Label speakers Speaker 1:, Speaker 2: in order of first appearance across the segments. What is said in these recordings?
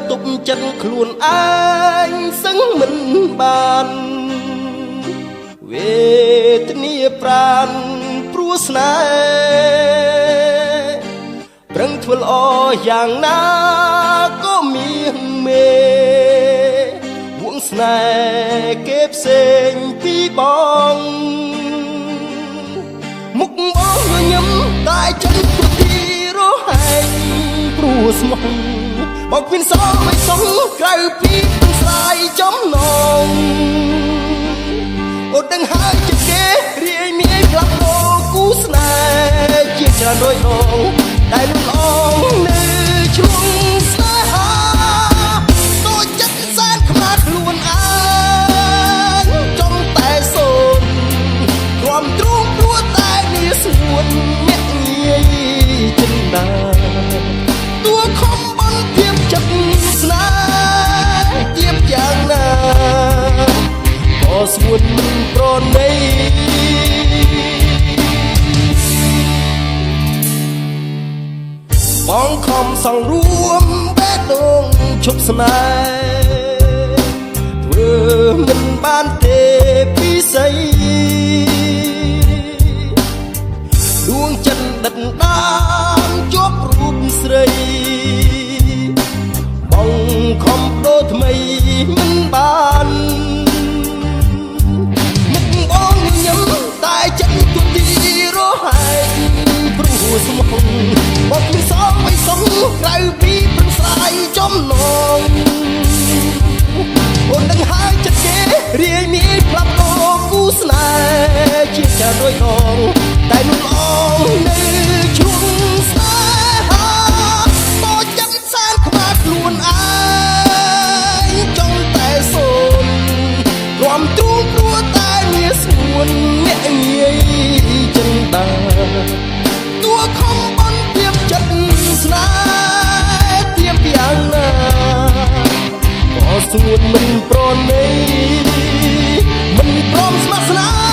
Speaker 1: ទុកចិត្តខ្លួនឯងសឹងមិនបានវេទនាប្រានព្រោះស្នេហ៍ប្រឹងធ្វើល្អយ៉ាងណាក៏មានមេវងស្នេហ៍គេផ្សេងពីបងមុខបងញញឹមតែចិត្តពុទីរហែងព្រោះស្មោះបងគ្មានសងមិនសងក្រៅពីស្រាយចំណងអូនដឹងហើយចិត្តគេរាយមាយផ្លាស់ប្ដូរគូស្នេហ៍ជាច្រើនរយដងតែលំអងនៅឆ្លងស្នេហាតូចចិត្តសែនខ្មាស់ខ្លួនឯងចង់តែសូនគ្រាំទ្រូងព្រោះតែនេះស្ងួនញាក់ងាយចិនដាតួខំបានទៀបចិត្តស្នេហ៍ទៀបយ៉ាងណាក៏ស្ងួនប្រណីបងខំសង្រួមបេះដូងឈប់ស្នេហ៍ធ្វើមិនបានទេពីស្អីដួងចិត្តដិតដានជាប់រូបស្រីបងខំបដូរថ្មីមិនបានមុខបងញញឹមតែចិត្តទូទីរហែកព្រោះស្មោះបងមិនសងមិនសងក្រៅពីព្រឹងស្រាយចំណងអូនដឹងហើយចិត្តគេរាយមាយផ្លាស់ប្ដូរគូស្នេហ៍ជាច្រើនរយដងតែនោះអងនៅជួងស្នេហាតូចចិត្តសែនខ្មាស់ខ្លួនឯងចង់តែសូនរាំទ្រូងព្រោះតែមានស្ងួនអ្នកងាយចិនដាតួខំបានទៀបចិត្តស្នេហ៍ទៀបយ៉ាងណាក៏ស្ងួនមិនប្រណីមិនព្រមស្ម័គ្រស្នេហ៍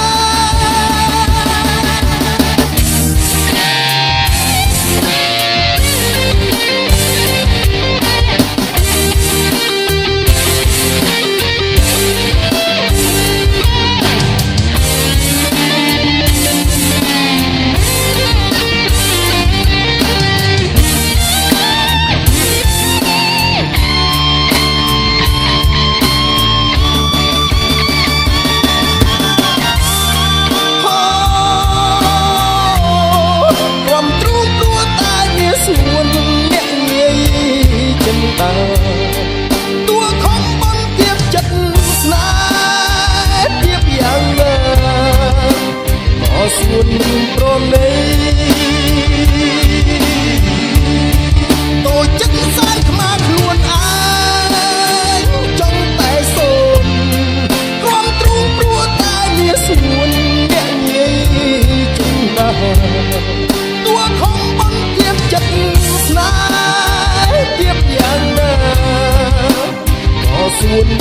Speaker 1: តួខំបានទៀបចិត្តស្នេហ៍ទៀបយ៉ាងណាក៏ស្ងួនមិនប្រណីតូចចិត្តសែនខ្មាស់ខ្លួនឯងចង់តែសូនគ្រាំទ្រូងព្រោះតែមានស្ងួនអ្នកងាយជិះណាតួខំបានទៀបចិត្តស្នេហ៍ទៀបយ៉ាងណាក៏ស្ងួន